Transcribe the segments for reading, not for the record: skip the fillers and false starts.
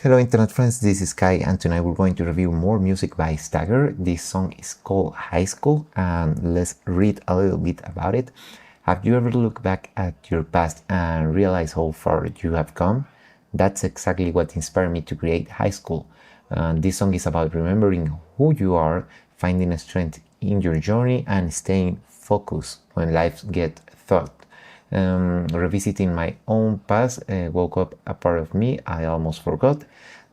Hello internet friends, this is Kai and tonight we're going to review more music by Stagger. This song is called High School and let's read a little bit about it. Have you ever looked back at your past and realized how far you have come? That's exactly what inspired me to create High School. This song is about remembering who you are, finding strength in your journey and staying focused when life gets tough. Revisiting my own past woke up a part of me I almost forgot,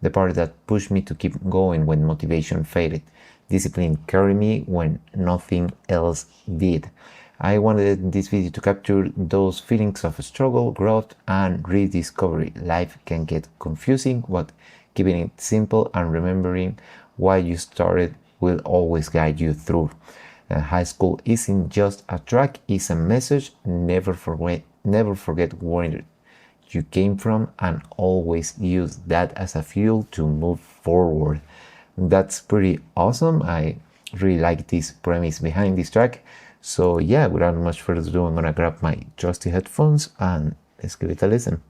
the part that pushed me to keep going when motivation faded. Discipline carried me when nothing else did. I wanted this video to capture those feelings of struggle, growth, and rediscovery. Life can get confusing, but keeping it simple and remembering why you started will always guide you through. High school isn't just a track, it's a message. Never forget where you came from and always use that as a fuel to move forward. That's pretty awesome. I really like this premise behind this track. So yeah, without much further ado, I'm gonna grab my trusty headphones and let's give it a listen.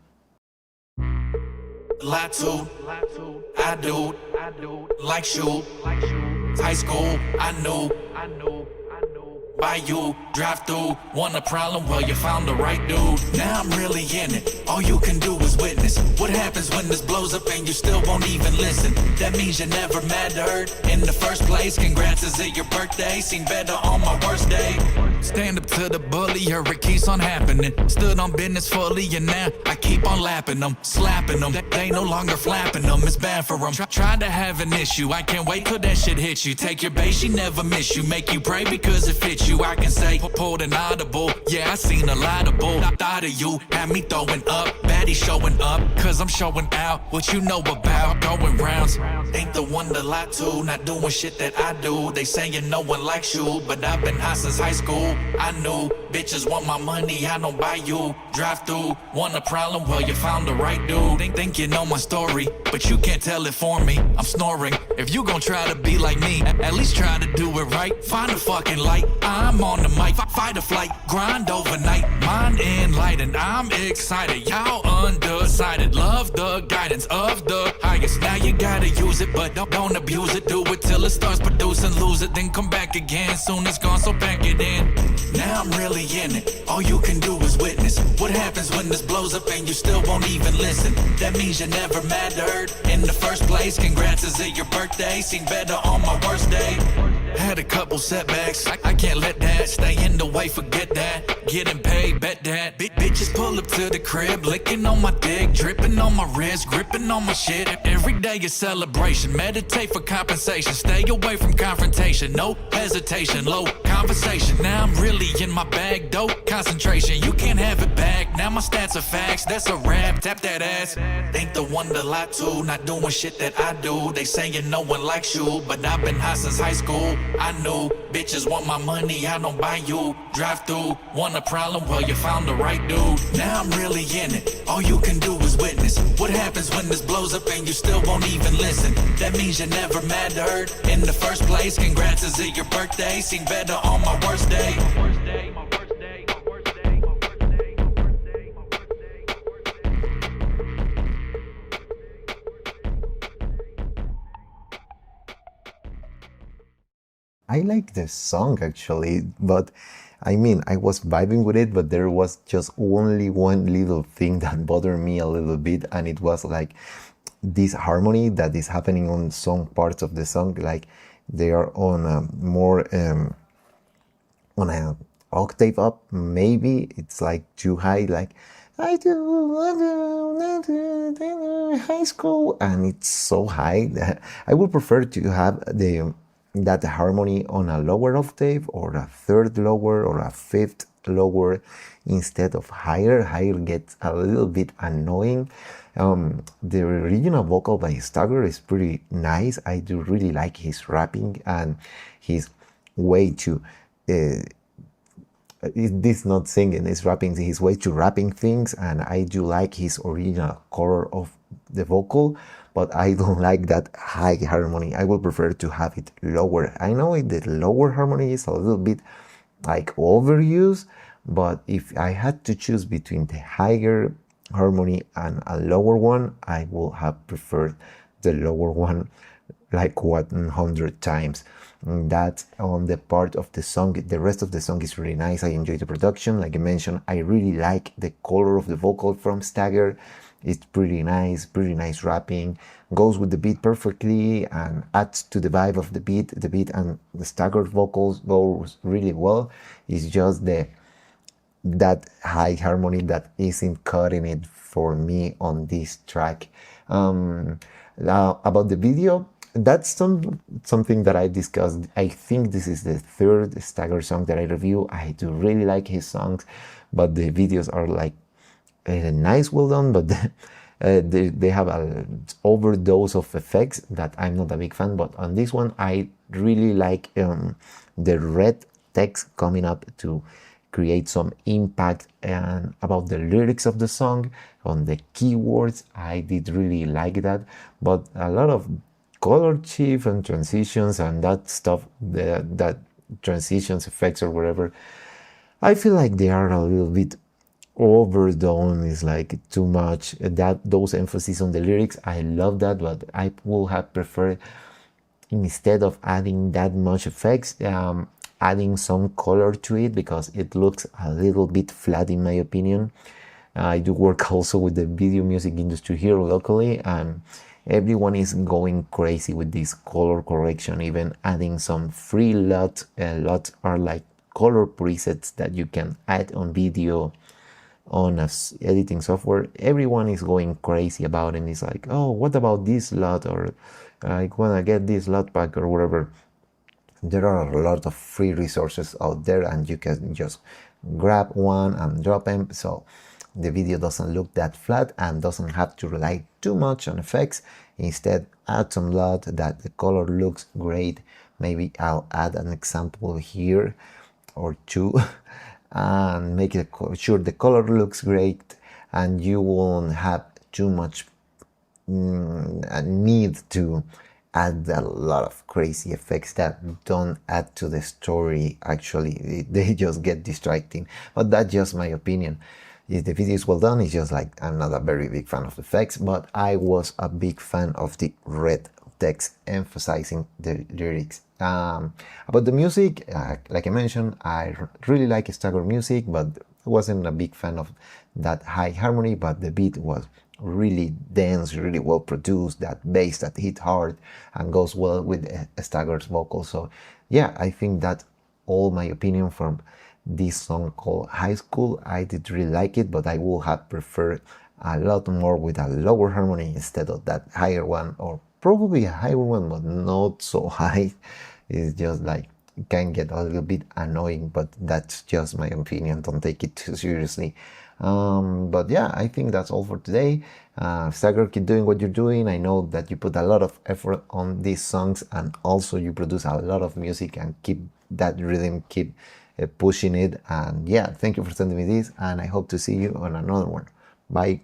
I do, like shoot, high school, I know, by you, drive through, want a problem, well you found the right dude. Now I'm really in it, all you can do is witness what happens when this blows up and you still won't even listen. That means you never mattered in the first place. Congrats, is it your birthday? Seen better on my worst day. Stand up to the bully, it keeps on happening. Stood on business fully and now I keep on lapping them, slapping them. They no longer flapping them, it's bad for them. Tried to have an issue, I can't wait till that shit hits you. Take your base, she never miss you. Make you pray because it fits you. I can say, pulled an audible. Yeah, I seen a lot of bull. Thought of you, had me throwing up. Baddie showing up, cause I'm showing out what you know about going rounds. Ain't the one to lie to, not doing shit that I do. They saying no one likes you, but I've been high since high school. I knew bitches want my money, I don't buy you. Drive through, want a problem, well you found the right dude. Think you know my story, but you can't tell it for me. I'm snoring. If you gon' try to be like me, at least try to do it right. Find a fucking light, I'm on the mic. Fight or flight, grind overnight. Mind enlightened, I'm excited. Y'all undecided, love the guidance of the highest. Now you gotta use it, but don't abuse it. Do it till it starts producing, lose it, then come back again. Soon it's gone, so pack it in. Now I'm really in it, all you can do is witness what happens when this blows up and you still won't even listen. That means you never mattered in the first place. Congrats, is it your birthday? Seen better on my worst day. Had a couple setbacks, I can't let that stay in the way, forget that. Getting paid, bet that. Bitches pull up to the crib, licking on my dick, dripping on my wrist, gripping on my shit. Every day is celebration, meditate for compensation. Stay away from confrontation, no hesitation, low conversation. Now I'm really in my bag, dope concentration. You can't have it back, now my stats are facts. That's a rap, tap that ass. Ain't the one to lie to, not doing shit that I do. They saying no one likes you, but I've been high since high school. I know bitches want my money, I don't buy you. Drive through, want a problem, well you found the right dude. Now I'm really in it, all you can do is witness what happens when this blows up and you still won't even listen. That means you never mattered in the first place. Congrats, is it your birthday? Seen better on my worst day. I like the song actually, but I mean, I was vibing with it, but there was just only one little thing that bothered me a little bit, and it was like this harmony that is happening on some parts of the song, like they are on a more on an octave up, maybe it's like too high, like I do high school, and it's so high that I would prefer to have that harmony on a lower octave or a third lower or a fifth lower instead of higher. Higher gets a little bit annoying. The original vocal by Stagger is pretty nice. I do really like his rapping and his way to this not singing, it's rapping, his way to rapping things, and I do like his original color of the vocal, but I don't like that high harmony. I would prefer to have it lower. I know the lower harmony is a little bit like overused, but if I had to choose between the higher harmony and a lower one, I will have preferred the lower one like 100 times. That's on the part of the song. The rest of the song is really nice. I enjoy the production. Like I mentioned, I really like the color of the vocal from Stagger. It's pretty nice rapping, goes with the beat perfectly and adds to the vibe of the beat. The beat and the staggered vocals goes really well. It's just that high harmony that isn't cutting it for me on this track. Now about the video, that's something that I discussed. I think this is the third Stagger song that I review. I do really like his songs, but the videos are like nice, well done, but they have an overdose of effects that I'm not a big fan. But on this one, I really like the red text coming up to create some impact, and about the lyrics of the song, on the keywords, I did really like that. But a lot of color shift and transitions and that stuff, that transitions effects or whatever, I feel like they are a little bit overdone. Is like too much, that those emphasis on the lyrics. I love that, but I would have preferred, instead of adding that much effects, adding some color to it, because it looks a little bit flat in my opinion. I do work also with the video music industry here locally, and everyone is going crazy with this color correction, even adding some free LUT. LUT are like color presets that you can add on video on a editing software. Everyone is going crazy about it. It's like, oh, what about this LUT, or I want to get this LUT pack or whatever. There are a lot of free resources out there, and you can just grab one and drop them, so the video doesn't look that flat and doesn't have to rely too much on effects. Instead, add some LUT that the color looks great. Maybe I'll add an example here or two and make sure the color looks great, and you won't have too much need to add a lot of crazy effects that don't add to the story. Actually, they just get distracting, but that's just my opinion. If the video is well done, it's just like, I'm not a very big fan of the effects, but I was a big fan of the red text emphasizing the lyrics. About the music, like I mentioned, I really like Stagger music, but I wasn't a big fan of that high harmony. But the beat was really dense, really well produced, that bass that hit hard and goes well with Stagger's vocals. So yeah, I think that's all my opinion from this song called High School. I did really like it, but I would have preferred a lot more with a lower harmony instead of that higher one, or probably a higher one, but not so high. It's just like, it can get a little bit annoying, but that's just my opinion. Don't take it too seriously. But yeah, I think that's all for today. Stagger, keep doing what you're doing. I know that you put a lot of effort on these songs, and also you produce a lot of music, and keep that rhythm, keep pushing it. And yeah, thank you for sending me this, and I hope to see you on another one. Bye.